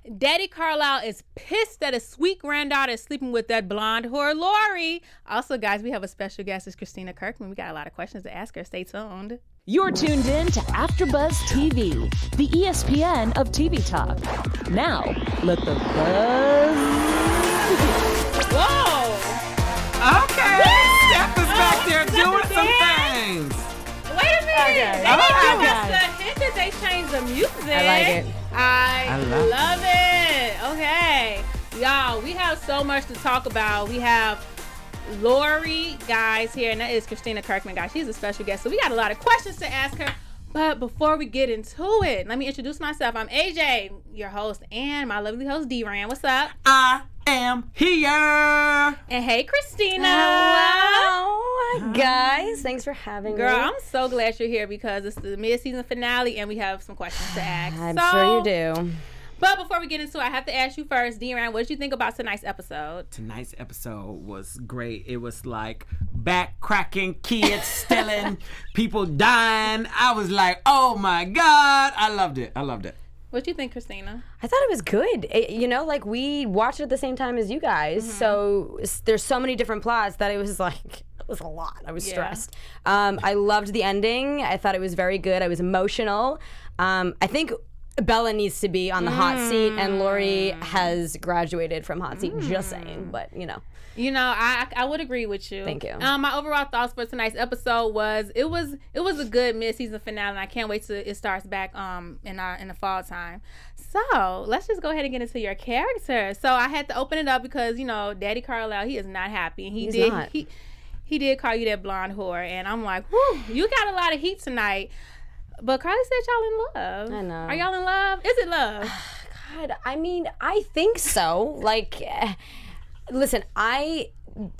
Daddy Carlisle is pissed that his sweet granddaughter is sleeping with that blonde whore, Lori. Also, guys, we have a special guest. It's Christina Kirkman. We got a lot of questions to ask her. Stay tuned. You're tuned in to AfterBuzz TV, the ESPN of TV talk. Now, let the buzz begin. Whoa! Okay, Steph is back there doing some things. Wait a minute. Okay. They didn't give us the hint that they changed the music. I like it. I love it. Okay. Y'all, we have so much to talk about. We have Lori, guys, here, and that is Christina Kirkman, guys. She's a special guest, so we got a lot of questions to ask her. But before we get into it, let me introduce myself. I'm AJ, your host, and my lovely host, Deeran. What's up? I am here. And hey, Christina. Hello, guys. Thanks for having me. Girl, I'm so glad you're here because it's the mid-season finale, and we have some questions to ask. I'm sure you do. But before we get into it, I have to ask you first, Deeran, what did you think about tonight's episode? Tonight's episode was great. It was like back cracking, kids stealing, people dying. I was like, oh my God. I loved it. What do you think, Christina? I thought it was good. Like we watched it at the same time as you guys, so there's so many different plots that it was like, it was a lot. I was stressed. I loved the ending. I thought it was very good. I was emotional. I think Bella needs to be on the hot seat, and Lori has graduated from hot seat. Just saying, but I would agree with you. Thank you. My overall thoughts for tonight's episode was it was a good mid-season finale, and I can't wait till it starts back in the fall time. So let's just go ahead and get into your character. So I had to open it up because Daddy Carlisle, he is not happy, and he did call you that blonde whore, and I'm like, whew, you got a lot of heat tonight. But Carly said y'all in love. I know. Are y'all in love? Is it love? God, I mean, I think so. Like, listen,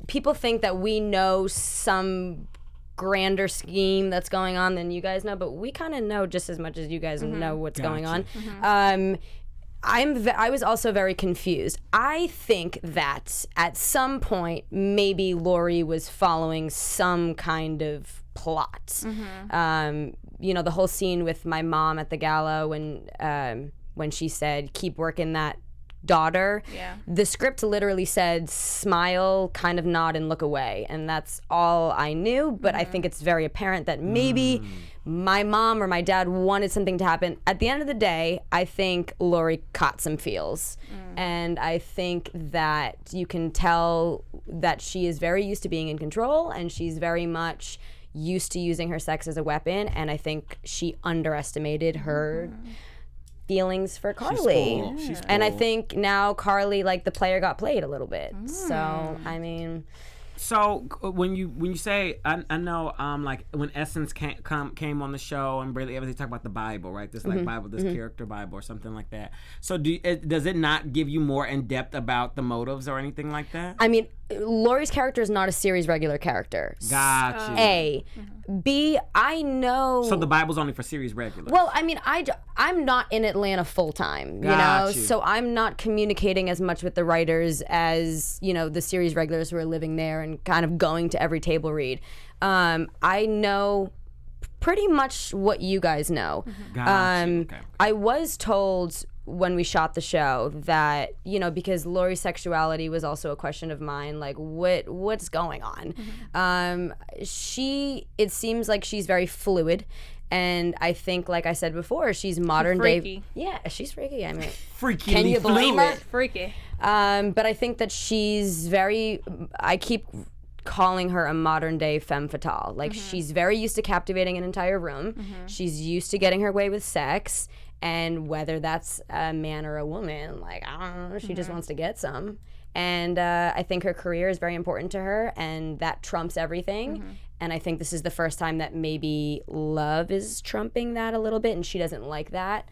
people think that we know some grander scheme that's going on than you guys know, but we kind of know just as much as you guys know what's going on. I was also very confused. I think that at some point, maybe Lori was following some kind of plot. The whole scene with my mom at the gala when she said, keep working that daughter. Yeah. The script literally said, smile, kind of nod, and look away. And that's all I knew. But I think it's very apparent that maybe my mom or my dad wanted something to happen. At the end of the day, I think Lori caught some feels. And I think that you can tell that she is very used to being in control, and she's very much used to using her sex as a weapon. And I think she underestimated her feelings for Carly. She's cool. And I think now Carly, like, the player got played a little bit. So, I mean... So when you say, I know, like when Essence came on the show and really everything talk about the Bible, right? This like Bible, this character Bible or something like that. So does it not give you more in depth about the motives or anything like that? I mean, Lori's character is not a series regular character. Got you. A. B, I know... So the Bible's only for series regulars. Well, I mean, I'm not in Atlanta full time, so I'm not communicating as much with the writers as, the series regulars who are living there and kind of going to every table read. I know pretty much what you guys know. Okay. I was told when we shot the show that, because Lori's sexuality was also a question of mine, like what's going on? It seems like she's very fluid, and I think, like I said before, she's modern day. Yeah, she's freaky. I mean, freaky. Can you blame her? Freaky. But I think that she's I keep calling her a modern day femme fatale. Like, she's very used to captivating an entire room. She's used to getting her way with sex. And whether that's a man or a woman, like, I don't know, she just wants to get some. And I think her career is very important to her, and that trumps everything. And I think this is the first time that maybe love is trumping that a little bit, and she doesn't like that.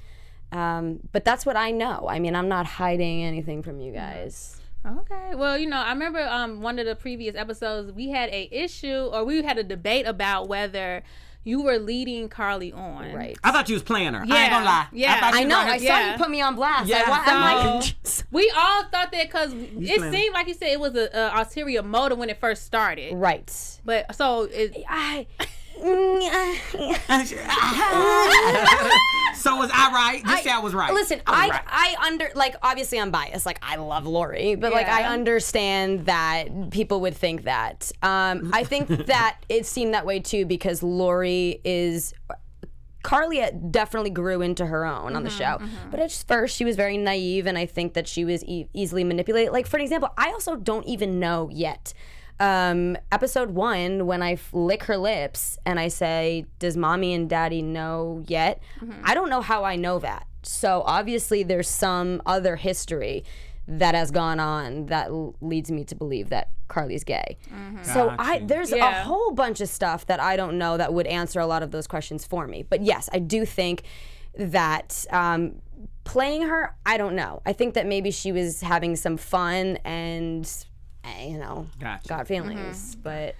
But that's what I know. I mean, I'm not hiding anything from you guys. Okay. Well, I remember one of the previous episodes, we had we had a debate about whether you were leading Carly on. Right. I thought you was playing her. Yeah. I ain't gonna lie. Yeah. I know. I saw you put me on blast. Yeah. I'm like, we all thought that because it seemed like you said it was an ulterior motive when it first started. Right. But so So was I right? Just say I was right. Listen, obviously I'm biased. Like, I love Lori, but like, I understand that people would think that. I think that it seemed that way too because Carly definitely grew into her own on the show. But at first, she was very naive, and I think that she was easily manipulated. Like, for an example, I also don't even know yet. Episode 1, when I lick her lips and I say, does mommy and daddy know yet? I don't know how I know that. So obviously there's some other history that has gone on that leads me to believe that Carly's gay. So there's a whole bunch of stuff that I don't know that would answer a lot of those questions for me. But yes, I do think that playing her, I don't know. I think that maybe she was having some fun and got feelings, but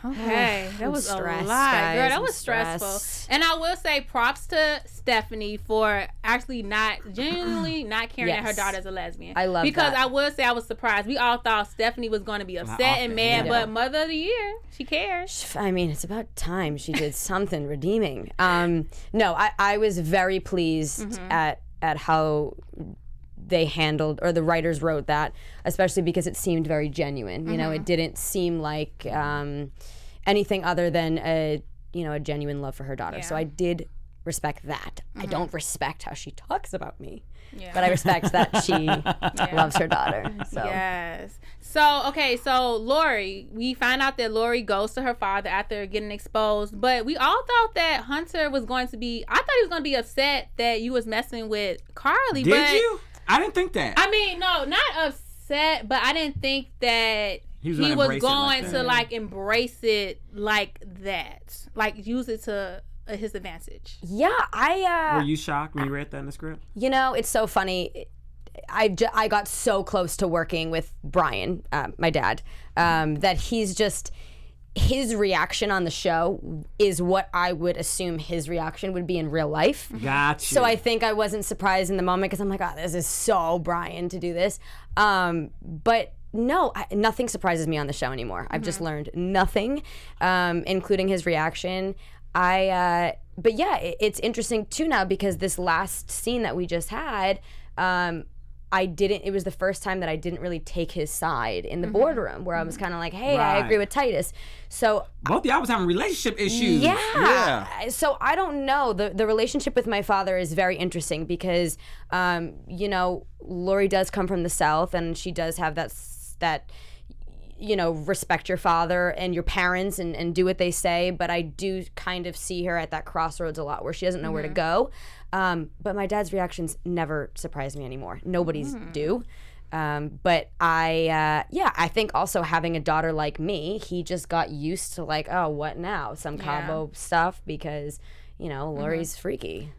okay, that was a lot, guys. girl. That was stressful. And I will say props to Stephanie for actually genuinely not caring that her daughter's a lesbian. I love because that. I will say I was surprised. We all thought Stephanie was going to be upset and mad, but Mother of the Year, she cares. I mean, it's about time she did something redeeming. No, I was very pleased at how they handled, or the writers wrote that, especially because it seemed very genuine. You know, it didn't seem like anything other than a genuine love for her daughter. So I did respect that. I don't respect how she talks about me, but I respect that she loves her daughter. So. Yes. So Lori, we find out that Lori goes to her father after getting exposed, but we all thought that Hunter was going to be, I thought he was going to be upset that you was messing with Carly. Did you? I didn't think that. I mean, no, not upset, but I didn't think that he was going to like embrace it like that, like use it to his advantage. Yeah, Were you shocked when you read that in the script? You know, it's so funny. I got so close to working with Brian, my dad, that his reaction on the show is what I would assume his reaction would be in real life. Gotcha. So I think I wasn't surprised in the moment because I'm like, oh, this is so Brian to do this. But no, nothing surprises me on the show anymore. I've just learned nothing, including his reaction. But yeah, it's interesting too now because this last scene that we just had, it was the first time that I didn't really take his side in the boardroom where I was kind of like, hey, I agree with Titus. So both y'all was having relationship issues. Yeah. So I don't know. The relationship with my father is very interesting because, Lori does come from the South and she does have that respect your father and your parents and do what they say. But I do kind of see her at that crossroads a lot where she doesn't know where to go. But my dad's reactions never surprise me anymore. Nobody's do. But I think also having a daughter like me, he just got used to like, oh, what now? Some Cabo stuff because, Lori's freaky.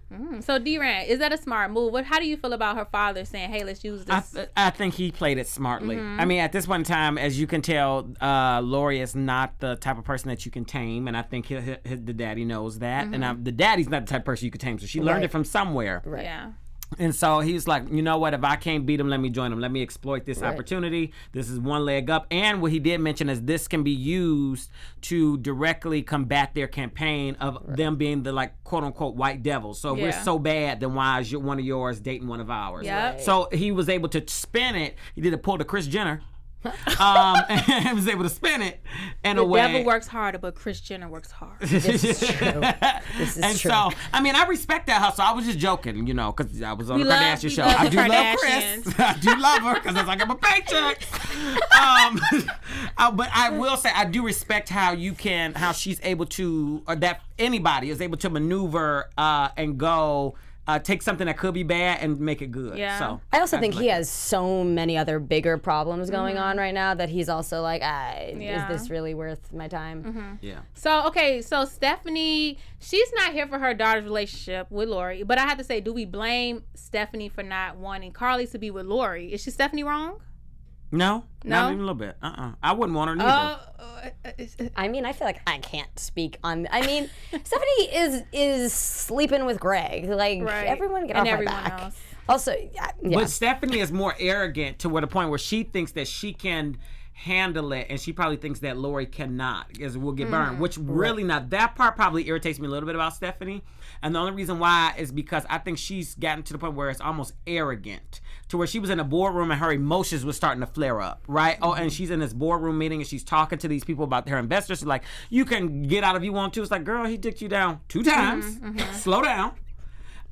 So Deeran, is that a smart move? How do you feel about her father saying, hey, let's use this? I think he played it smartly. I mean, at this one time, as you can tell, Lori is not the type of person that you can tame, and I think the daddy knows that. And the daddy's not the type of person you can tame, so she learned it from somewhere. Right. Yeah. And so he's like, you know what? If I can't beat him, let me join him. Let me exploit this opportunity. This is one leg up. And what he did mention is this can be used to directly combat their campaign of them being the like quote unquote white devils. So if we're so bad, then why is one of yours dating one of ours? Yep. Right. So he was able to spin it. He did a pull to Kris Jenner. And was able to spin it in a way. The devil works harder, but Kris Jenner works hard. This is true. This is true. So, I mean, I respect that hustle. I was just joking, because I was on the Kardashian show. I do love Kris. I do love her because it's like I'm a paycheck. But I will say I do respect how she's able to, or that anybody is able to maneuver and go. Take something that could be bad and make it good. Yeah. So I also think he has so many other bigger problems going on right now that he's also like, is this really worth my time? Yeah. So Stephanie, she's not here for her daughter's relationship with Lori, but I have to say, do we blame Stephanie for not wanting Carly to be with Lori? Is Stephanie wrong? No, not even a little bit. I wouldn't want her neither. I mean, I feel like I can't speak on. I mean, Stephanie is sleeping with Greg. Like everyone get off my back. Else. Also, But Stephanie is more arrogant to the point where she thinks that she can handle it, and she probably thinks that Lori cannot, because we'll get burned. Which really not. That part probably irritates me a little bit about Stephanie, and the only reason why is because I think she's gotten to the point where it's almost arrogant, to where she was in a boardroom and her emotions were starting to flare up, right? Oh, and she's in this boardroom meeting and she's talking to these people about her investors. She's like, you can get out if you want to. It's like, girl, he dicked you down 2 times. Slow down.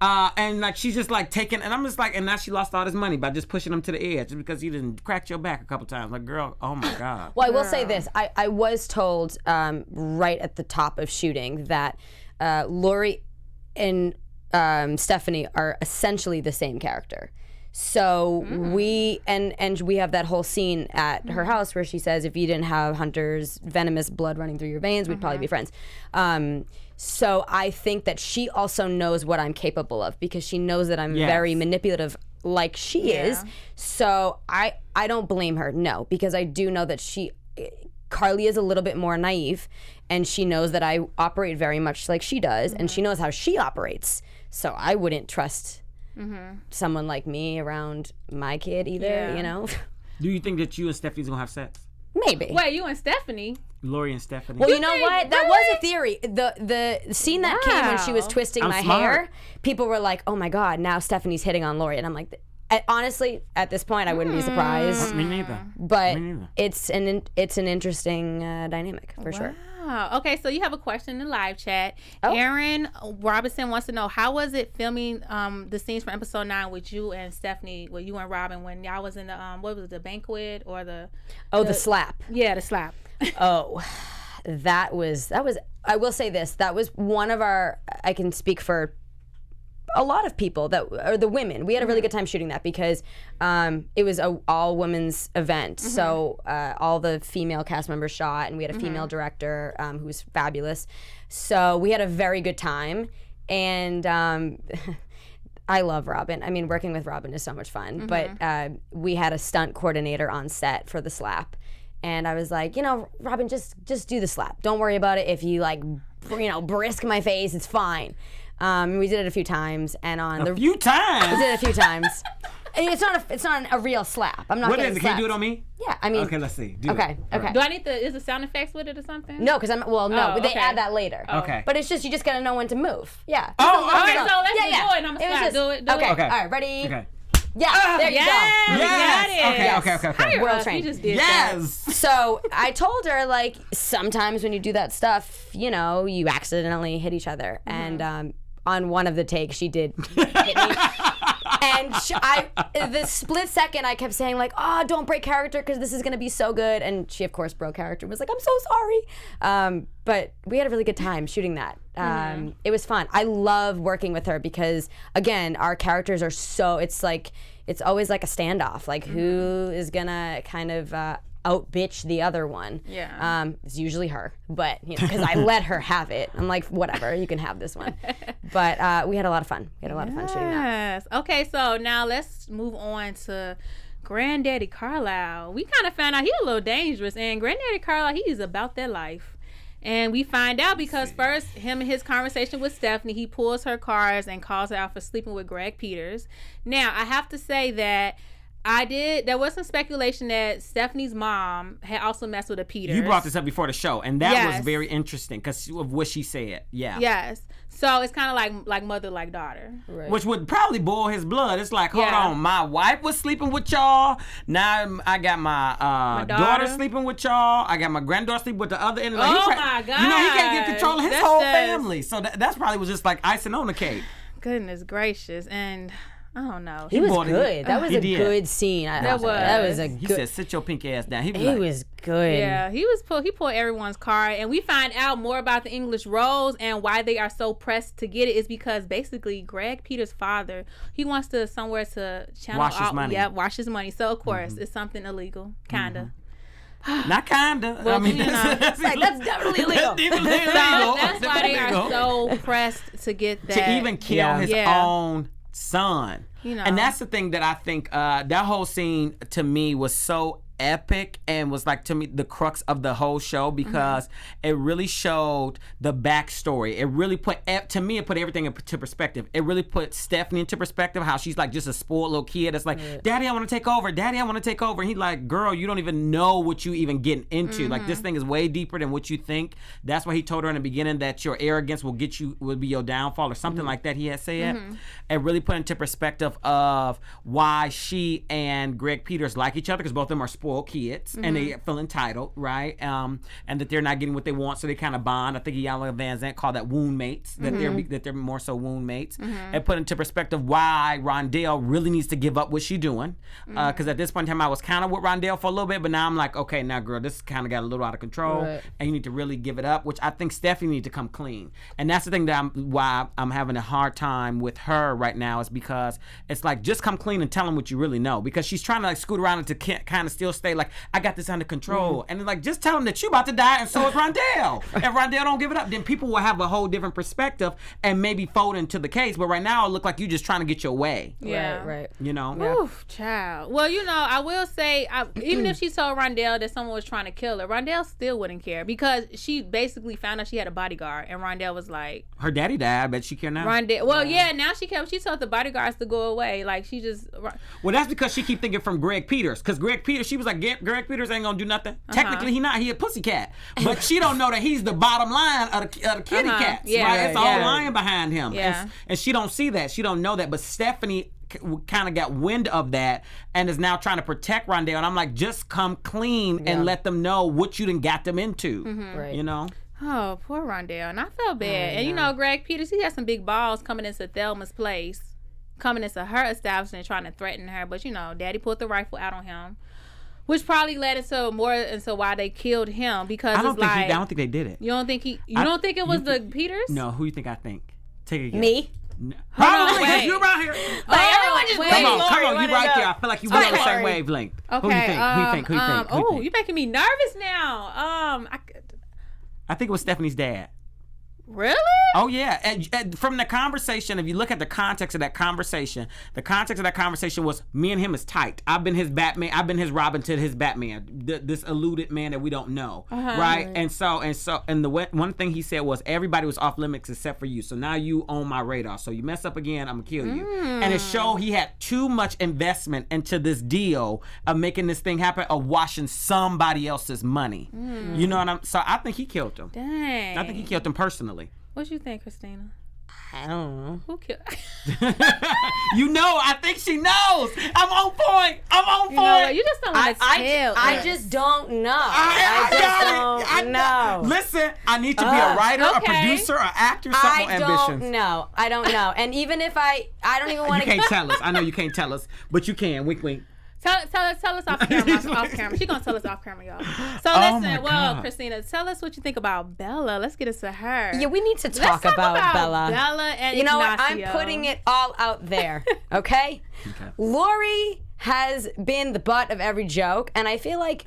And like she's just like taking, and I'm just like, and now she lost all this money by just pushing him to the edge just because you didn't crack your back a couple times. Like, girl, oh my God. Well, I will say this: I was told right at the top of shooting that Lori and Stephanie are essentially the same character. So we have that whole scene at her house where she says, if you didn't have Hunter's venomous blood running through your veins, we'd probably be friends. So I think that she also knows what I'm capable of, because she knows that I'm very manipulative like she is. So I don't blame her, no, because I do know that Carly is a little bit more naive, and she knows that I operate very much like she does, and she knows how she operates. So I wouldn't trust someone like me around my kid either, you know? Do you think that you and Stephanie's gonna have sex? Maybe. Wait, you and Stephanie? Lori and Stephanie. Well, you know what? That was a theory. The scene that came when she was twisting my hair, people were like, "Oh my God, now Stephanie's hitting on Lori," and I'm like, honestly, at this point, I wouldn't be surprised. Me neither. But it's an interesting dynamic for sure. Okay, so you have a question in the live chat. Aaron Robinson wants to know, how was it filming the scenes from episode 9 with you and Stephanie, with you and Robin, when y'all was in the what was it, the banquet or the slap? Yeah, the slap. That was I will say this, that was one of our, I can speak for a lot of people or the women. We had a really good time shooting that because it was a all women's event. So all the female cast members shot, and we had a female director who was fabulous. So we had a very good time, and I love Robin. I mean, working with Robin is so much fun. But we had a stunt coordinator on set for the slap, and I was like, Robin, just do the slap. Don't worry about it. If you brisk my face, it's fine. We did it a few times, and a few times. We did it a few times. It's not a real slap. I'm not. What is it? Can you do it on me? Yeah, I mean. Okay, let's see. Okay. Do I need is the sound effects with it or something? No, because they add that later. Okay. But it's just, you just gotta know when to move. Yeah. Okay, so let's do it, and I'm gonna do it. Okay. All right, ready? Okay. Yeah, there you go. Yes. Okay. World trained. You just did that. So I told her, like, sometimes when you do that stuff, you accidentally hit each other. And on one of the takes, she did hit me. And the split second, I kept saying, like, don't break character because this is going to be so good. And she, of course, broke character and was like, I'm so sorry. But we had a really good time shooting that. It was fun. I love working with her because, again, our characters are it's always like a standoff. Like, who is going to kind of out bitch the other one? Yeah. It's usually her, but because I let her have it. I'm like, whatever, you can have this one. But we had a lot of fun. We had a lot of fun shooting that. Yes. Okay, so now let's move on to Granddaddy Carlisle. We kind of found out he's a little dangerous, and Granddaddy Carlisle, he's about that life. And we find out because first, him and his conversation with Stephanie, he pulls her cards and calls her out for sleeping with Greg Peters. Now, I have to say that there was some speculation that Stephanie's mom had also messed with a Peters. You brought this up before the show, and that was very interesting because of what she said. Yeah. Yes. So it's kind of like mother, like daughter. Right. Which would probably boil his blood. It's like, hold on, my wife was sleeping with y'all. Now I got my daughter sleeping with y'all. I got my granddaughter sleeping with the other end. Like, my God. He can't get control of his whole family. So that's probably was just like icing on the cake. Goodness gracious. And I don't know. He was good. That was a good scene. That was a good. He said, "Sit your pink ass down." He was good. Yeah, he pulled everyone's card, and we find out more about the English rose and why they are so pressed to get it is because basically Greg Peters' father, he wants to somewhere to channel wash his money. Yeah, wash his money. So of course it's something illegal, kinda. Not kinda. Well, I mean, that's definitely illegal. That's why they are so pressed to get that. To even kill his own son. And that's the thing that I think that whole scene to me was so epic and was like, to me, the crux of the whole show, because it really showed the backstory. It really put, to me, it put everything into perspective. It really put Stephanie into perspective, how she's like just a spoiled little kid that's like, Daddy, I want to take over. Daddy, I want to take over. And he's like, girl, you don't even know what you even getting into. Like, this thing is way deeper than what you think. That's why he told her in the beginning that your arrogance will be your downfall, or something like that he had said. It really put into perspective of why she and Greg Peters like each other, because both of them are spoiled kids and they feel entitled, right? And that they're not getting what they want, so they kind of bond. I think Iyanla Vanzant called that wound mates, that they're more so wound mates. It put into perspective why Rondell really needs to give up what she's doing, because at this point in time I was kind of with Rondell for a little bit, but now I'm like, okay, now girl, this kind of got a little out of control, and you need to really give it up, which I think Stephanie needs to come clean. And that's the thing that why I'm having a hard time with her right now, is because it's like, just come clean and tell them what you really know, because she's trying to like scoot around and to kind of still stay like, I got this under control, and like, just tell them that you about to die, and so is Rondell. If Rondell don't give it up, then people will have a whole different perspective and maybe fold into the case. But right now it look like you just trying to get your way. Yeah, right. You know. Oof, child. Well, you know, I will say, even if she told Rondell that someone was trying to kill her, Rondell still wouldn't care, because she basically found out she had a bodyguard, and Rondell was like, her daddy died. I bet she care now. Rondell. Well, yeah. Now she kept. She told the bodyguards to go away. Like, she just. Well, that's because she keep thinking from Greg Peters, because Greg Peters, she was like, Greg Peters ain't gonna do nothing. Technically, he not. He a pussycat, but she don't know that he's the bottom line of the kitty cats. Yeah, right? It's all yeah. lying behind him. Yeah. And she don't see that. She don't know that. But Stephanie kind of got wind of that and is now trying to protect Rondell. And I'm like, just come clean and let them know what you done got them into. Right. You know. Oh, poor Rondell. And I felt bad. And you know, Greg Peters, he had some big balls coming into Thelma's place, coming into her establishment, trying to threaten her. But you know, Daddy pulled the rifle out on him, which probably led into more into why they killed him, because I don't think they did it. You don't think don't think it was the Peters? No, who you think I think? Take a guess. Me? No. Probably, because you around here. Everyone just Come on, you right there. I feel like you on the same wavelength. Okay. Who you think? Who you think? Oh, you're making me nervous now. I think it was Stephanie's dad. Really? Oh, yeah. And from the conversation, if you look at the context of that conversation was, me and him is tight. I've been his Batman. I've been his Robin to his Batman. This eluded man that we don't know. Right? And the one thing he said was, everybody was off limits except for you. So now you on my radar. So you mess up again, I'm going to kill you. And it showed he had too much investment into this deal of making this thing happen, of washing somebody else's money. You know what so I think he killed him. Dang. I think he killed him personally. What you think, Christina? I don't know. Who killed? You know, I think she knows. I'm on point. You know, you just don't want to tell. I just don't know. I just don't know. Listen, I need to be a writer, a producer, an actor, something on ambitions. I don't know. And even if I don't even want to. You can't tell us. I know you can't tell us, but you can. Wink, wink. Tell us off camera. She's going to tell us off camera, y'all. So listen, Christina, tell us what you think about Bella. Let's get into her. Yeah, we need to talk about Bella. Bella and you know Ignacio. what? I'm putting it all out there, okay? Lori has been the butt of every joke, and I feel like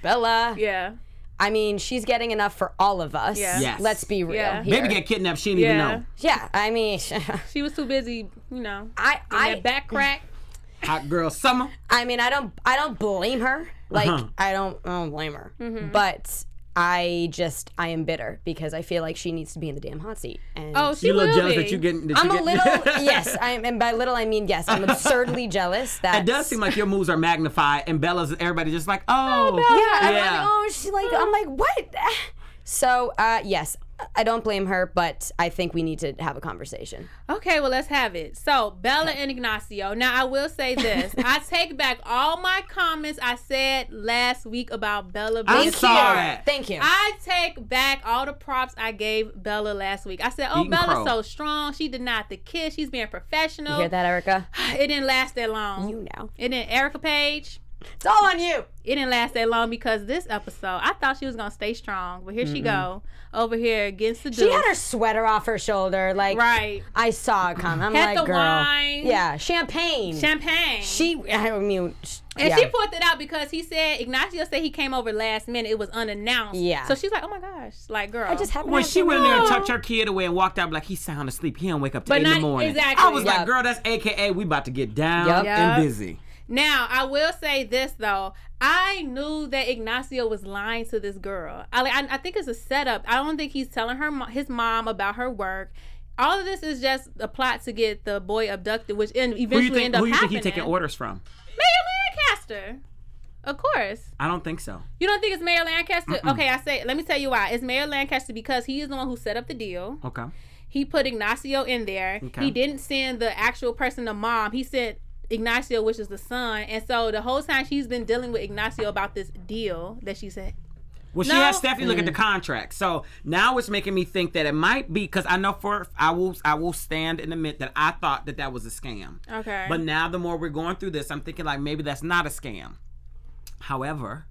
Bella. Yeah. I mean, she's getting enough for all of us. Yeah. Yes. Let's be real. Yeah. Here. Baby get kidnapped. She didn't even know. Yeah, I mean, she was too busy, you know. I back crack. Hot girl summer. I mean, I don't blame her. Like, I don't blame her. But I am bitter because I feel like she needs to be in the damn hot seat. And she will little jealous be. that you getting. I'm a little yes. And by little I mean yes. I'm absurdly jealous. That it does seem like your moves are magnified, and Bella's everybody just like, oh, yeah. She's like, I'm like, what? So yes. I don't blame her, but I think we need to have a conversation. Okay, well, let's have it. So, Bella and Ignacio. Now, I will say this. I take back all my comments I said last week about Bella being Thank you. I take back all the props I gave Bella last week. I said, Bella's so strong. She denied the kiss. She's being professional. You hear that, Erica? It didn't last that long. You know. It didn't. Erica Page. It's all on you. It didn't last that long because this episode, I thought she was going to stay strong. But here she go. Over here against the She had her sweater off her shoulder. Like, right. I saw it come. I'm had like, the girl. Wine. Yeah, champagne. She put that out because Ignacio said he came over last minute. It was unannounced. Yeah. So she's like, oh my gosh. Like, girl. I just happened when she went in there and tucked her kid away and walked out like, he's sound asleep. He don't wake up till 8 in the morning. Exactly. I was like, girl, that's AKA we about to get down and busy. Now, I will say this, though. I knew that Ignacio was lying to this girl. I think it's a setup. I don't think he's telling his mom about her work. All of this is just a plot to get the boy abducted, which eventually end up happening. Who you think he's taking orders from? Mayor Lancaster. Of course. I don't think so. You don't think it's Mayor Lancaster? Okay, let me tell you why. It's Mayor Lancaster because he is the one who set up the deal. Okay. He put Ignacio in there. Okay. He didn't send the actual person, the mom. He sent Ignacio, which is the son. And so the whole time she's been dealing with Ignacio about this deal that she said. Well, she has Stephanie look at the contract. So now it's making me think that it might be, because I know I will stand and admit that I thought that was a scam. Okay. But now the more we're going through this, I'm thinking like maybe that's not a scam. However,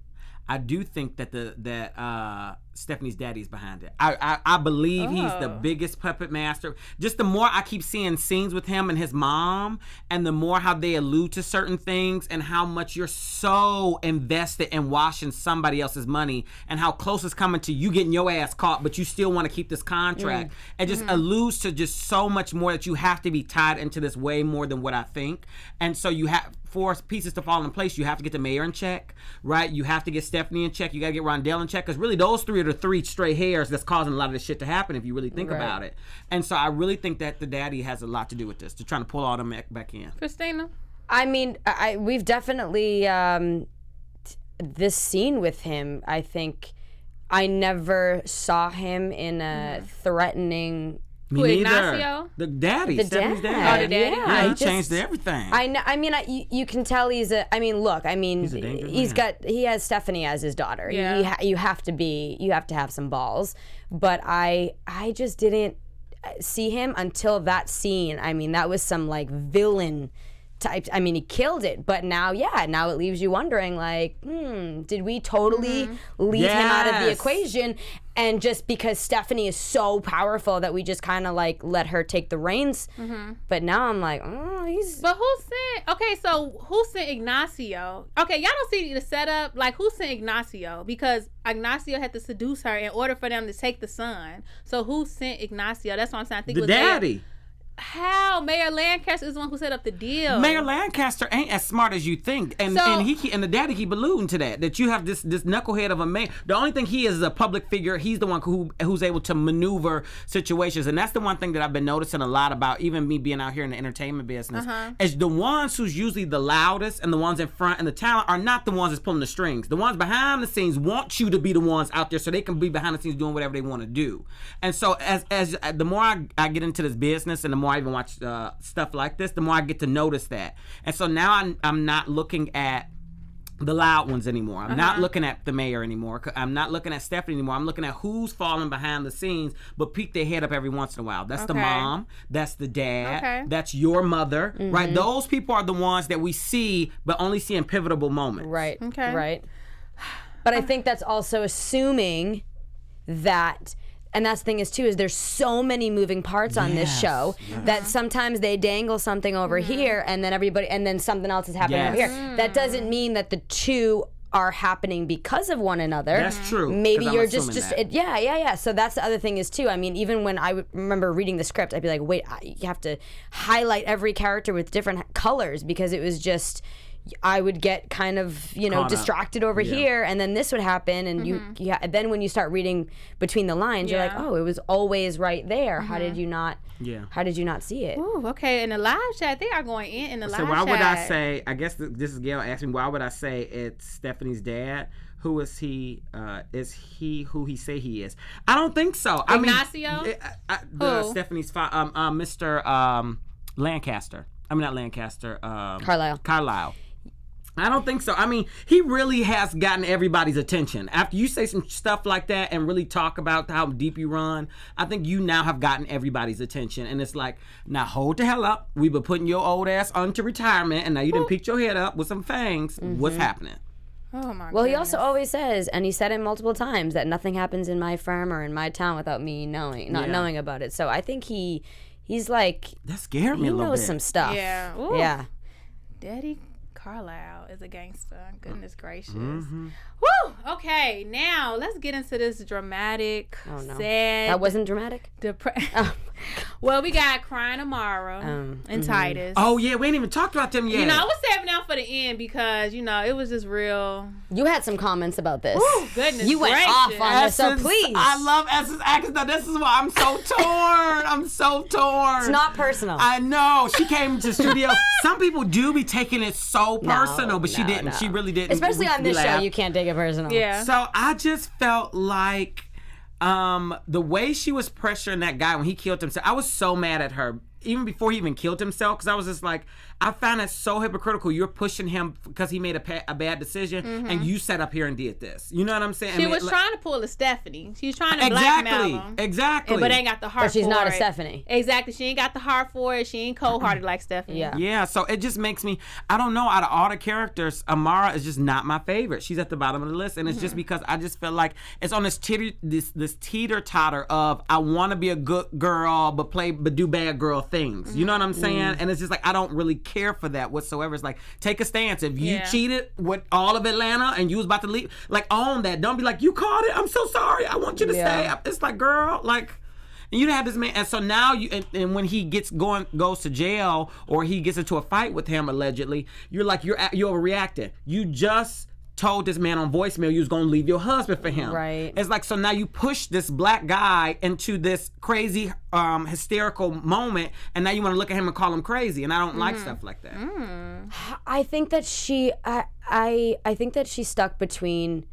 I do think that Stephanie's daddy is behind it. I believe he's the biggest puppet master. Just the more I keep seeing scenes with him and his mom, and the more how they allude to certain things, and how much you're so invested in washing somebody else's money, and how close it's coming to you getting your ass caught, but you still want to keep this contract. It just alludes to just so much more that you have to be tied into this way more than what I think. And so you have, for pieces to fall in place, you have to get the mayor in check, right? You have to get Stephanie in check. You got to get Rondell in check, because really those three are the three stray hairs that's causing a lot of this shit to happen if you really think about it. And so I really think that the daddy has a lot to do with this, to trying to pull all them back in. Christina? I mean, we've definitely, this scene with him, I think I never saw him in a threatening... Me neither. Ignacio? The daddy. The Stephanie's dad. dad. Oh, the daddy? Yeah, he changed everything. I know. I mean, you can tell he's a. I mean, look. I mean, he has Stephanie as his daughter. Yeah. You have to have some balls. But I just didn't see him until that scene. I mean, that was some like villain type. I mean, he killed it. But now it leaves you wondering, like, did we totally leave him out of the equation? And just because Stephanie is so powerful that we just kind of like let her take the reins. But now I'm like, he's... But who sent Ignacio? Okay, y'all don't see the setup. Like, who sent Ignacio? Because Ignacio had to seduce her in order for them to take the son. So who sent Ignacio? That's what I'm saying. I think the it was daddy. How? Mayor Lancaster is the one who set up the deal. Mayor Lancaster ain't as smart as you think, and the daddy keep alluding to that you have this knucklehead of a man. The only thing he is a public figure. He's the one who's able to maneuver situations, and that's the one thing that I've been noticing a lot about even me being out here in the entertainment business. Is the ones who's usually the loudest and the ones in front and the talent are not the ones that's pulling the strings. The ones behind the scenes want you to be the ones out there so they can be behind the scenes doing whatever they want to do. And so as the more I get into this business and the more I even watch stuff like this, the more I get to notice that. And so now I'm not looking at the loud ones anymore. I'm not looking at the mayor anymore. I'm not looking at Stephanie anymore. I'm looking at who's falling behind the scenes but peek their head up every once in a while. That's the mom. That's the dad. That's your mother. Right? Those people are the ones that we see but only see in pivotal moments. Right. Okay. Right. But I think that's also assuming that... And that's the thing is there's so many moving parts on this show that sometimes they dangle something over here and then something else is happening over here. That doesn't mean that the two are happening because of one another. That's true. Maybe you're just So that's the other thing is too. I mean, even when I remember reading the script, I'd be like, wait, you have to highlight every character with different colors because it was just... I would get kind of, distracted over here, and then this would happen, and then when you start reading between the lines, you're like, oh, it was always right there. How did you not? How did you not see it? Ooh, okay. In the live chat, they are going in the live chat. So why would I say? I guess this is Gail asking. Why would I say it's Stephanie's dad? Who is he? Is he who he say he is? I don't think so. Ignacio? Stephanie's father, Mr. Lancaster. I mean, not Lancaster. Carlisle. I don't think so. I mean, he really has gotten everybody's attention. After you say some stuff like that and really talk about how deep you run, I think you now have gotten everybody's attention. And it's like, now hold the hell up. We've been putting your old ass onto retirement, and now you done picked your head up with some fangs. What's happening? Oh my Well, he also always says, and he said it multiple times, that nothing happens in my firm or in my town without me knowing about it. So I think he's like... That scared me a little bit. He knows some stuff. Yeah. Ooh. Yeah. Daddy Carlisle is a gangster. Goodness gracious. Mm-hmm. Woo! Okay, now let's get into this dramatic, sad. That wasn't dramatic? Well, we got crying Amara and Titus. Oh, yeah, we ain't even talked about them yet. You know, I was saving out for the end because, you know, it was just real. You had some comments about this. Ooh, goodness You went gracious. off on this, so please. I love Essence Atkins. Now, this is why I'm so torn. I'm so torn. It's not personal. I know. She came to the studio. Some people do be taking it so personal, but she didn't. No. She really didn't. Especially on this show, you can't take it personal. Yeah. So I just felt like the way she was pressuring that guy when he killed himself, I was so mad at her. Even before he even killed himself, because I was just like, I found it so hypocritical. You're pushing him because he made a bad decision, and you sat up here and did this. You know what I'm saying? She was trying to pull a Stephanie. She was trying to blackmail him. Exactly. But ain't got the heart for it. But she's not a Stephanie. Exactly. She ain't got the heart for it. She ain't cold-hearted like Stephanie. Yeah, so it just makes me, I don't know, out of all the characters, Amara is just not my favorite. She's at the bottom of the list, and it's just because I just feel like it's on this teeter-totter of I want to be a good girl but do bad girl things. You know what I'm saying? And it's just like I don't really care for that whatsoever. It's like, take a stance. If you cheated with all of Atlanta and you was about to leave, like, own that. Don't be like, you caught it, I'm so sorry, I want you to stay. It's like, girl, like, and you have this man, and so now and when he goes to jail, or he gets into a fight with him allegedly, you're like, you're overreacting. You just told this man on voicemail you was gonna leave your husband for him. Right. It's like, so now you push this black guy into this crazy hysterical moment, and now you want to look at him and call him crazy, and I don't like stuff like that. I think that I think that she's stuck between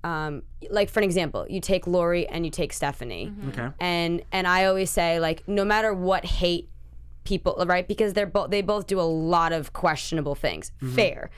like, for an example, you take Lori and you take Stephanie. Okay. And I always say, like, no matter what hate people, right? Because they both do a lot of questionable things. Fair.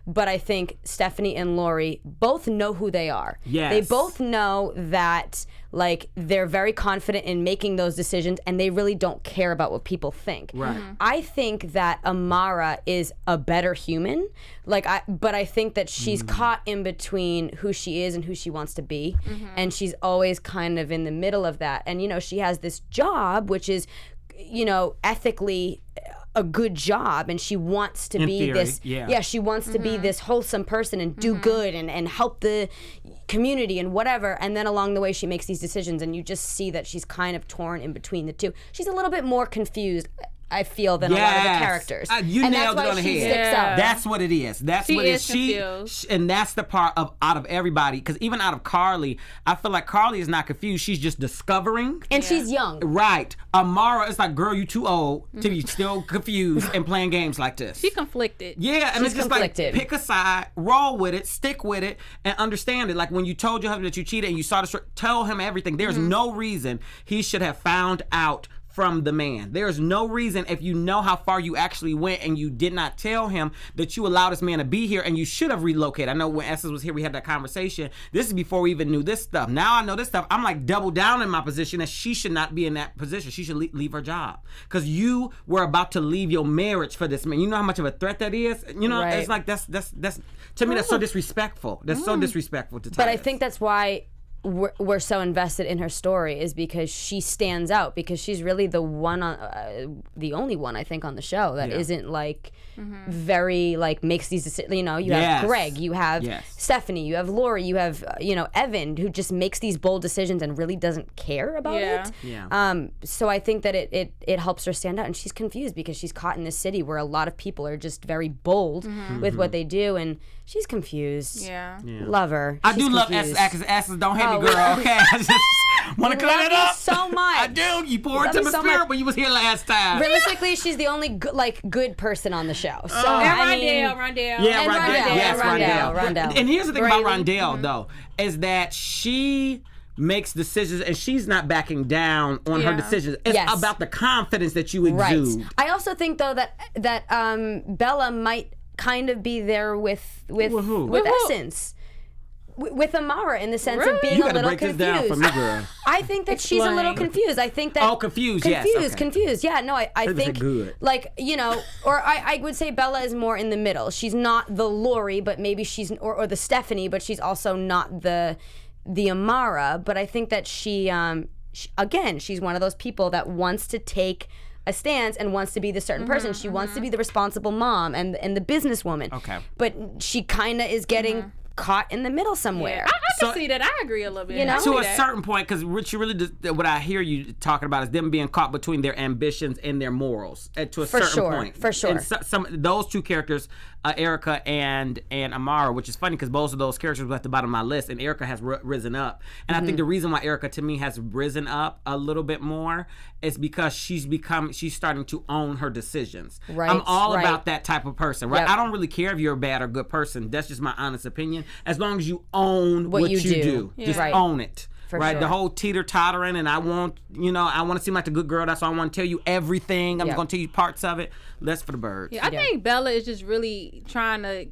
But I think Stephanie and Lori both know who they are. Yes. They both know that, like, they're very confident in making those decisions, and they really don't care about what people think. Right. I think that Amara is a better human. But I think that she's caught in between who she is and who she wants to be. And she's always kind of in the middle of that. And, you know, she has this job, which is, you know, ethically a good job, and she wants to be theory, this she wants to be this wholesome person and do good and help the community and whatever, and then along the way she makes these decisions, and you just see that she's kind of torn in between the two. She's a little bit more confused, I feel, than a lot of the characters. You and nailed that's it why on the she head. sticks out. That's what it is. That's what it is. Confused. And that's the part out of everybody, because even out of Carly, I feel like Carly is not confused. She's just discovering. And she's young. Right. Amara is like, girl, you too old to be still confused and playing games like this. She conflicted. Yeah, and She's it's just conflicted. like, pick a side, roll with it, stick with it, and understand it. Like, when you told your husband that you cheated and you saw the tell him everything. There's no reason he should have found out from the man. There's no reason, if you know how far you actually went and you did not tell him that you allowed this man to be here and you should have relocated. I know when Essence was here, we had that conversation. This is before we even knew this stuff. Now I know this stuff. I'm like double down in my position that she should not be in that position. She should leave her job, because you were about to leave your marriage for this man. You know how much of a threat that is? You know, Right. It's like, that's to me, that's so disrespectful. That's so disrespectful to Titus. But I think that's why we're so invested in her story, is because she stands out, because she's really the only one I think on the show that isn't like very like makes these decisions. You know, you have Greg, you have Stephanie, you have Lori, you have Evan, who just makes these bold decisions and really doesn't care about it. So I think that it helps her stand out, and she's confused because she's caught in this city where a lot of people are just very bold with what they do, and she's confused. Love her. I do love Essence Atkins. Essence, don't hate me, girl. Okay, I just want to clear that up. So much. I do. You poured into my spirit when you was here last time. Realistically, she's the only good person on the show. So Rondell. Yeah, Rondell. And here's the thing about Rondell, Mm-hmm. though, is that she makes decisions and she's not backing down on her decisions. It's about the confidence that you exude. Right. I also think, though, that Bella might kind of be there with Essence. With Amara, in the sense of being a little confused. This down for me, girl. I think that she's a little confused. I think that confused. Yeah, no, I think good. Like, or I would say Bella is more in the middle. She's not the Lori, but maybe she's or the Stephanie, but she's also not the Amara. But I think that she again, she's one of those people that wants to take a stance and wants to be the certain person. She wants to be the responsible mom and the businesswoman. Okay. But she kind of is getting caught in the middle somewhere. I can see that. I agree a little bit. You know? To a certain point, because what I hear you talking about is them being caught between their ambitions and their morals to a certain point. For sure. And those two characters, Erica and Amara, which is funny because both of those characters were at the bottom of my list, and Erica has risen up. And I think the reason why Erica to me has risen up a little bit more is because she's starting to own her decisions. Right. I'm all about that type of person, right? Yep. I don't really care if you're a bad or good person. That's just my honest opinion. As long as you own what you do. Yeah. Just Right. own it. For right? sure. The whole teeter-tottering and I want to seem like the good girl. That's why I want to tell you everything. I'm going to tell you parts of it. That's for the birds. Yeah, I think Bella is just really trying to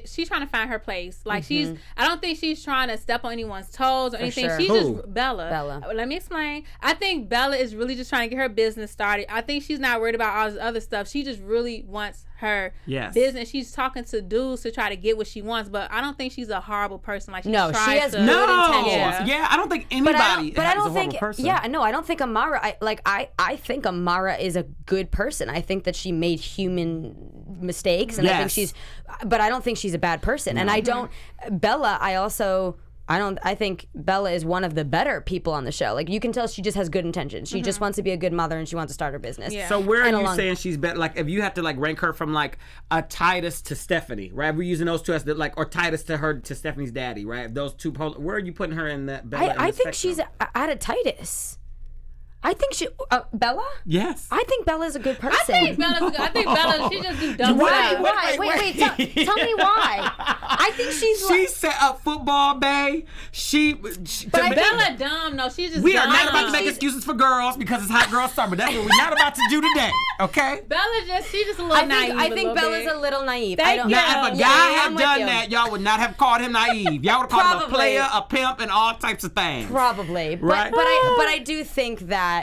she's trying to find her place. Like I don't think she's trying to step on anyone's toes or anything. sure. She's Who? just Bella. Let me explain. I think Bella is really just trying to get her business started. I think she's not worried about all this other stuff. She just really wants her business. She's talking to dudes to try to get what she wants, but I don't think she's a horrible person. Like she has to, good intentions. Yeah, I don't think anybody but I don't is a think horrible person. Yeah, no, I don't think Amara. I think Amara is a good person. I think that she made human mistakes, and but I don't think she's a bad person. And I don't. Bella, I think Bella is one of the better people on the show. Like, you can tell she just has good intentions. She just wants to be a good mother and she wants to start her business. Yeah. So where are you saying she's better? Like, if you have to rank her from a Titus to Stephanie, right? We're using those two as or Titus to Stephanie's daddy, right? Those two. Where are you putting her in that? Bella I think she's out of Titus. I think Bella? Yes. I think Bella's a good person. I think Bella, she just do dumb stuff. Wait, tell me why. I think she set up football, bae. But Bella dumb, no, she's just We are dumb. not about to make excuses for girls because it's hot girl summer. That's what we're not about to do today, okay? She's just a little naive. I think Bella's a little naive. Thank you. Now, if a guy had done that, y'all would not have called him naive. Y'all would have called him a player, a pimp, and all types of things. Probably. Right? But I do think that,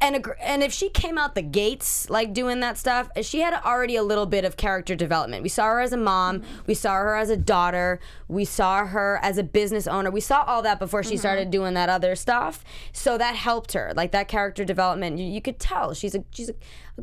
and if she came out the gates doing that stuff, she had already a little bit of character development. We saw her as a mom, we saw her as a daughter, we saw her as a business owner. We saw all that before she started doing that other stuff. So that helped her, that character development. You could tell she's a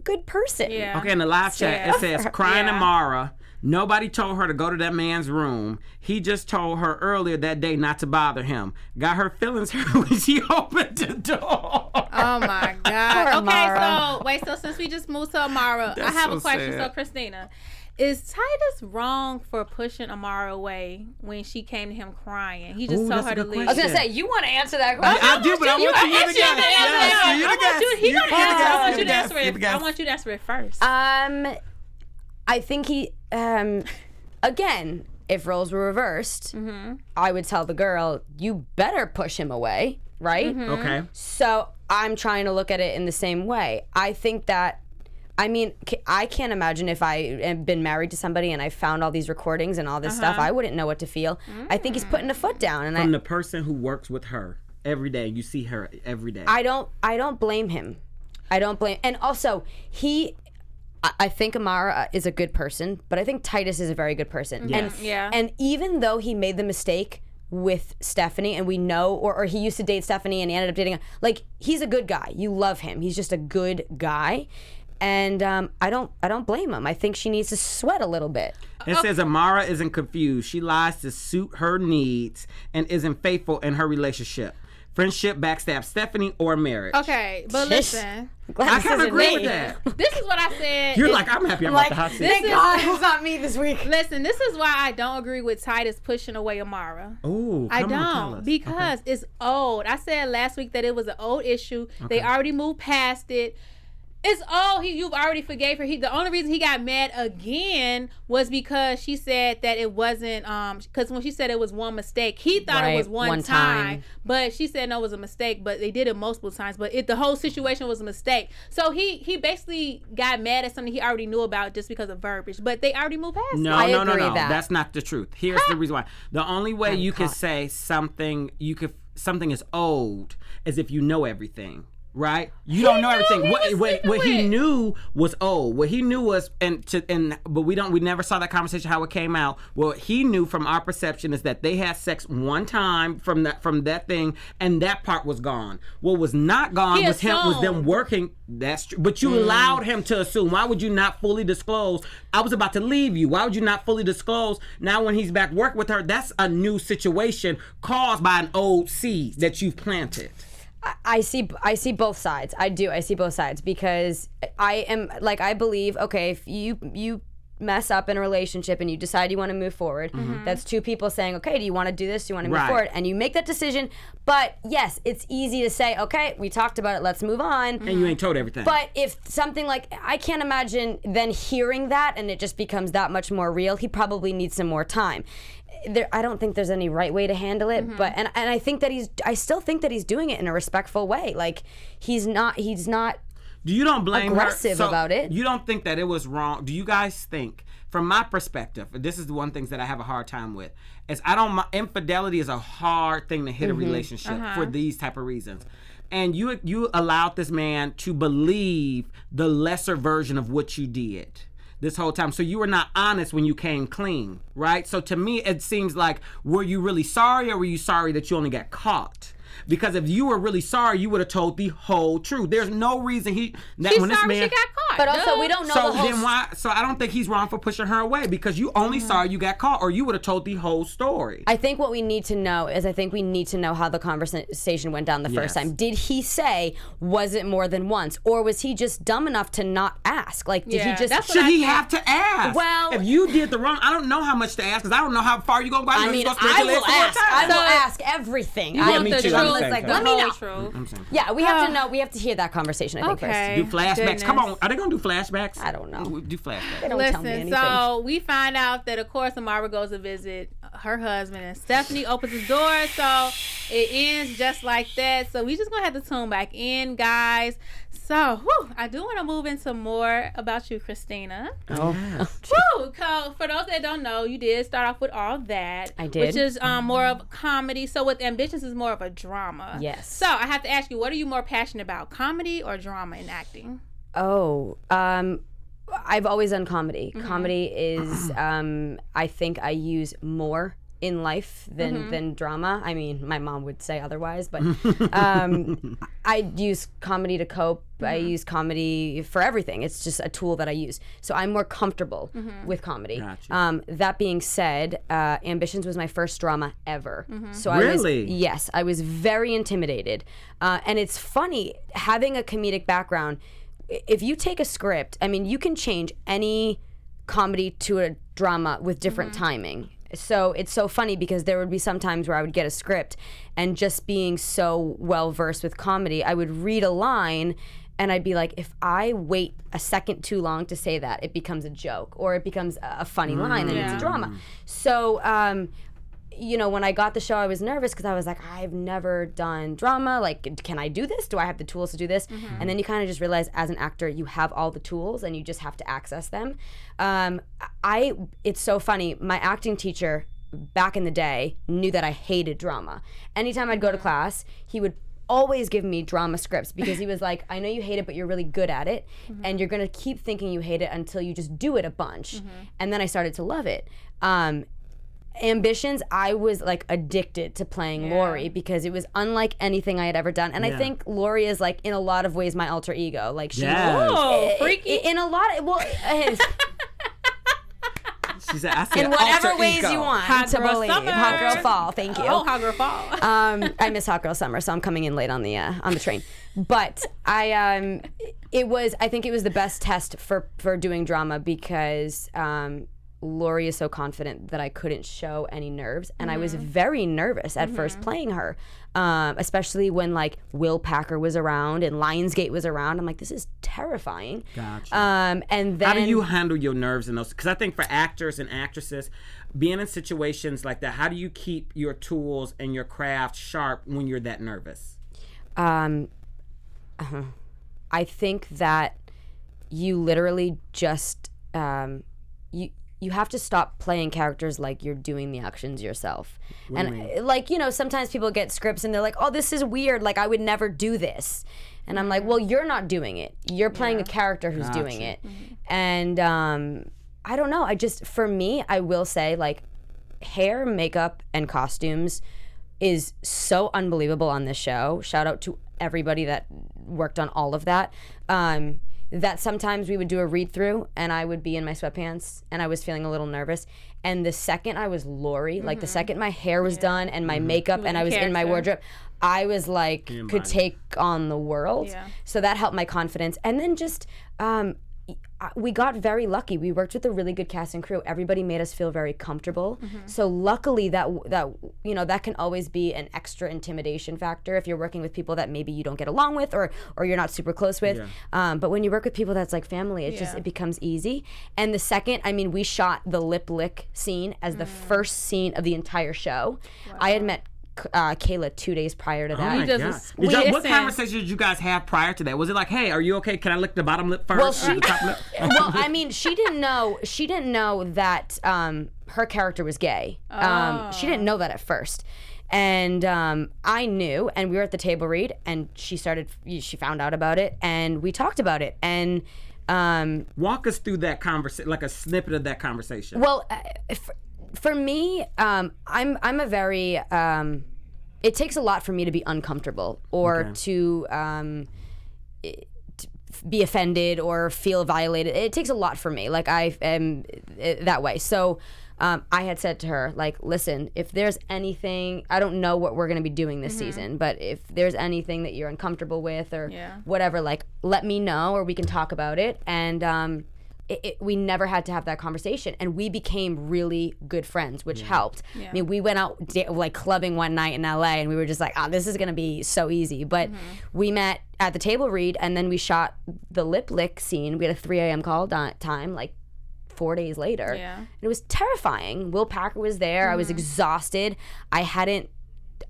good person. Yeah. Okay, in the live chat it says crying Amara. Nobody told her to go to that man's room. He just told her earlier that day not to bother him. Got her feelings hurt when she opened the door. Oh my God. Okay, so since we just moved to Amara, I have a question. Sad. So Christina, is Titus wrong for pushing Amara away when she came to him crying? He just told her to leave. I was going to say, you want to answer that question? I do, but I want you to guess. I want you to answer it first. I think he, again, if roles were reversed, I would tell the girl, you better push him away, right? Okay. So I'm trying to look at it in the same way. I think that, I can't imagine if I had been married to somebody and I found all these recordings and all this stuff, I wouldn't know what to feel. I think he's putting a foot down. And From the person who works with her every day, you see her every day. I don't blame him. And also, I think Amara is a good person, but I think Titus is a very good person. Yes. And even though he made the mistake with Stephanie, and we know, or he used to date Stephanie and he ended up dating her, he's a good guy. You love him. He's just a good guy. And I don't blame him. I think she needs to sweat a little bit. It says Amara isn't confused. She lies to suit her needs and isn't faithful in her relationship. Friendship, backstab Stephanie, or marriage. Okay, but listen. I kind of agree with that. This is what I said. You're I'm happy I'm off the hot seat. Thank God it's not me this week. Listen, this is why I don't agree with Titus pushing away Amara. Ooh, I come on, tell don't, us. because it's old. I said last week that it was an old issue. They already moved past it. It's old. You've already forgave her. The only reason he got mad again was because she said that it wasn't, because when she said it was one mistake, he thought it was one time. But she said no, it was a mistake, but they did it multiple times. But the whole situation was a mistake. So he basically got mad at something he already knew about just because of verbiage. But they already moved past it. No. That's not the truth. Here's the reason why. The only way you can say something is old is if you know everything. Right, you don't know everything. What he with. knew was old. What he knew was, but we never saw that conversation how it came out. What he knew from our perception is that they had sex one time from that thing, and that part was gone. What was not gone was them working. That's true. But you allowed him to assume. Why would you not fully disclose? I was about to leave you. Why would you not fully disclose? Now when he's back working with her, that's a new situation caused by an old seed that you've planted. I see both sides. I do. I see both sides because I believe, okay, if you mess up in a relationship and you decide you want to move forward, that's two people saying, okay, do you want to do this? Do you want to move forward? And you make that decision. But yes, it's easy to say, okay, we talked about it, let's move on. And you ain't told everything. But if something like, I can't imagine then hearing that and it just becomes that much more real. He probably needs some more time. I don't think there's any right way to handle it, but and I think that I still think that he's doing it in a respectful way. Like he's not. You don't blame aggressive her. about it. You don't think that it was wrong. Do you guys think, from my perspective, this is the one thing that I have a hard time with, is infidelity is a hard thing to hit a relationship for these type of reasons. And you allowed this man to believe the lesser version of what you did this whole time. So you were not honest when you came clean, right? So to me, it seems like, were you really sorry, or were you sorry that you only got caught? Because if you were really sorry, you would have told the whole truth. There's no reason She's sorry she got caught. But also, we don't know the whole. Then why? So I don't think he's wrong for pushing her away, because you only sorry you got caught, or you would have told the whole story. I think what we need to know is, we need to know how the conversation went down the first time. Did he say, was it more than once, or was he just dumb enough to not ask? Like, did he just? Should he have to ask? Well, if you did the wrong, I don't know how much to ask, because I don't know how far you gonna go. I will ask. I will ask everything. You want me the too. truth, Like the that. whole truth. Yeah, we have to know. We have to hear that conversation. I think Okay. Do flashbacks. Goodness. Come on, are they gonna do flashbacks? I don't know. Do flashbacks. They don't tell me anything. So we find out that, of course, Amara goes to visit her husband, and Stephanie opens his door, so it ends just like that. So we just gonna have to tune back in, guys. So I do want to move into more about you, Christina. Oh. For those that don't know, you did start off with All That. I did. Which is more of comedy. So with Ambitions is more of a drama. Yes. So I have to ask you, what are you more passionate about, comedy or drama in acting? I've always done comedy. Comedy is, I think I use more in life than drama. I mean, my mom would say otherwise, but I use comedy to cope. I use comedy for everything. It's just a tool that I use. So I'm more comfortable with comedy. Gotcha. That being said, Ambitions was my first drama ever. So Really? I was very intimidated. And it's funny, having a comedic background, if you take a script, I mean, you can change any comedy to a drama with different timing. So it's so funny, because there would be some times where I would get a script, and just being so well versed with comedy, I would read a line and I'd be like, if I wait a second too long to say that, it becomes a joke, or it becomes a funny line, and it's a drama. So when I got the show, I was nervous, because I was like, I've never done drama. Like, can I do this? Do I have the tools to do this? And then you kind of just realize, as an actor, you have all the tools, and you just have to access them. It's so funny. My acting teacher back in the day knew that I hated drama. Anytime I'd go to class, he would always give me drama scripts, because he was like, I know you hate it, but you're really good at it, and you're gonna keep thinking you hate it until you just do it a bunch. And then I started to love it. Ambitions, I was like addicted to playing Lori, because it was unlike anything I had ever done. And I think Lori is, like, in a lot of ways, my alter ego. Like, she freaky. In a lot of, She said, I said in whatever alter ways ego. you want Hot to girl believe. summer. Hot girl fall, thank you. Oh, Hot Girl Fall. I miss Hot Girl Summer, so I'm coming in late on the train. But I think it was the best test for doing drama, because Lori is so confident that I couldn't show any nerves, and I was very nervous at first playing her, especially when, like, Will Packer was around and Lionsgate was around. I'm like, this is terrifying. Gotcha. And then how do you handle your nerves in those? Because I think for actors and actresses, being in situations like that, how do you keep your tools and your craft sharp when you're that nervous? I think that you literally just you have to stop playing characters like you're doing the actions yourself. What do you mean? Like, sometimes people get scripts and they're like, oh, this is weird. Like, I would never do this. And I'm like, well, you're not doing it. You're playing a character who's doing it. And I don't know. For me, I will say, like, hair, makeup, and costumes is so unbelievable on this show. Shout out to everybody that worked on all of that. That sometimes we would do a read through and I would be in my sweatpants and I was feeling a little nervous. And the second I was Lori, like the second my hair was done and my makeup and I was in my wardrobe, I was like, could take on the world. Yeah. So that helped my confidence. And then just, we got very lucky. We worked with a really good cast and crew. Everybody made us feel very comfortable. So luckily that can always be an extra intimidation factor if you're working with people that maybe you don't get along with or you're not super close with. But when you work with people that's like family, it becomes easy. And the second, we shot the lip lick scene as the first scene of the entire show. Wow. I had met Kayla 2 days prior to that. Oh my God. What conversation did you guys have prior to that? Was it like, hey, are you okay? Can I lick the bottom lip first? Well, the top lip? She didn't know that her character was gay. She didn't know that at first. And I knew, and we were at the table read, and she found out about it, and we talked about it. And walk us through that conversation, like a snippet of that conversation. Well, for me, I'm a very it takes a lot for me to be uncomfortable or to be offended or feel violated. It takes a lot for me. Like, I am that way. So I had said to her, like, listen, if there's anything, I don't know what we're going to be doing this season, but if there's anything that you're uncomfortable with or whatever, like, let me know or we can talk about it. And we never had to have that conversation, and we became really good friends, which helped. We went out like clubbing one night in LA, and we were just like, this is gonna be so easy. But we met at the table read, and then we shot the lip lick scene. We had a 3 a.m. call time, like 4 days later. And it was terrifying. Will Packer was there. I was exhausted. I hadn't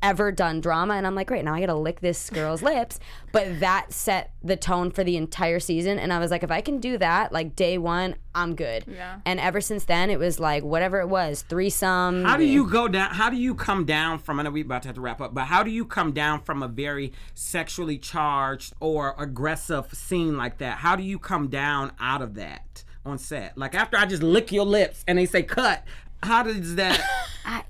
ever done drama, and I'm like, great, now I gotta lick this girl's lips. But that set the tone for the entire season, and I was like, if I can do that, like day one, I'm good. And ever since then, it was like whatever it was, threesome. How do you come down from, I know we're about to have to wrap up, but how do you come down from a very sexually charged or aggressive scene like that? How do you come down out of that on set? Like, after I just lick your lips and they say cut, how does that? I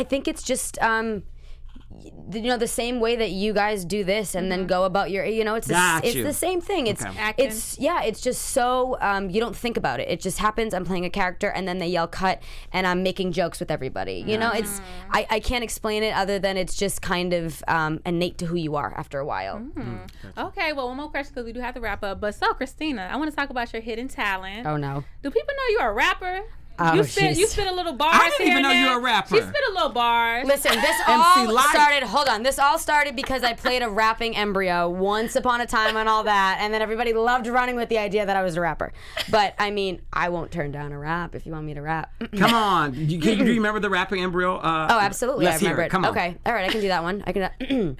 think it's just, the same way that you guys do this and then go about your, it's the same thing. It's just so, you don't think about it. It just happens. I'm playing a character and then they yell cut and I'm making jokes with everybody. I can't explain it other than it's just kind of innate to who you are after a while. Okay, well, one more question because we do have to wrap up. But so, Christina, I want to talk about your hidden talent. Oh, no. Do people know you're a rapper? Oh, you spit a little bars. I didn't even know you were a rapper. She spit a little bars. Listen, this all started because I played a rapping embryo once upon a time and all that, and then everybody loved running with the idea that I was a rapper. But I won't turn down a rap if you want me to rap. Come on, do you remember the rapping embryo? Absolutely, let's I remember hear it. Come on. Okay, all right, I can do that one. I can.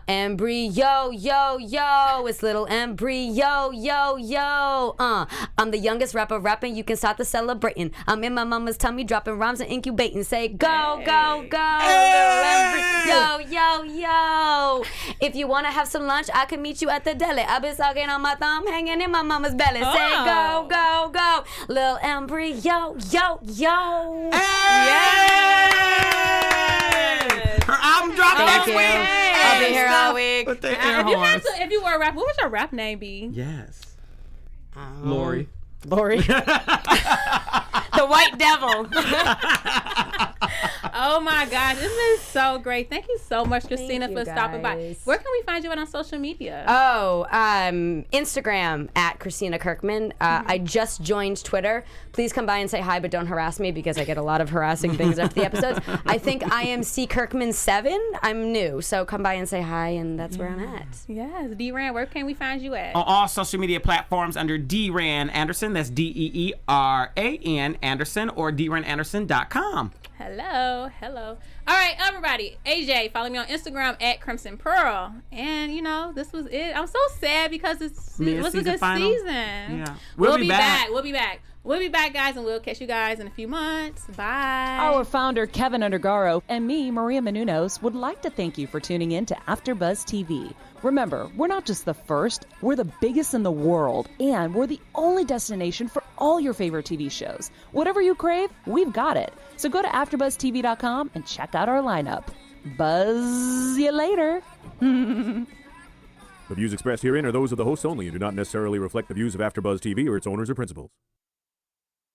Embryo, yo, it's little embryo, yo. I'm the youngest rapper rapping, you can start the celebrating. I'm in my mama's tummy dropping rhymes and incubating. Say go, little embryo, yo. If you wanna have some lunch, I can meet you at the deli. I've been sucking on my thumb, hanging in my mama's belly. Say go, little embryo, yo. Her album dropping next week. I'll be here all week. If you were a rapper, what would your rap name be? Yes. Lori. The White Devil. Oh my gosh, this is so great. Thank you so much, Christina, for stopping by. Where can we find you on social media? Instagram at Christina Kirkman. I just joined Twitter. Please come by and say hi, but don't harass me because I get a lot of harassing things after the episodes. I think I am C Kirkman 7. I'm new, so come by and say hi, and that's where I'm at. Yes, Deeran, where can we find you at? On all social media platforms under Deeran Anderson. That's DeeRan Anderson or DeeranAnderson.com. Hello. All right, everybody. AJ, follow me on Instagram at Crimson Pearl. And, this was it. I'm so sad because it was a good season. Yeah. We'll be back. We'll be back, guys, and we'll catch you guys in a few months. Bye. Our founder, Kevin Undergaro, and me, Maria Menounos, would like to thank you for tuning in to AfterBuzz TV. Remember, we're not just the first, we're the biggest in the world, and we're the only destination for all your favorite TV shows. Whatever you crave, we've got it. So go to AfterBuzzTV.com and check out our lineup. Buzz you later. The views expressed herein are those of the hosts only and do not necessarily reflect the views of AfterBuzz TV or its owners or principals.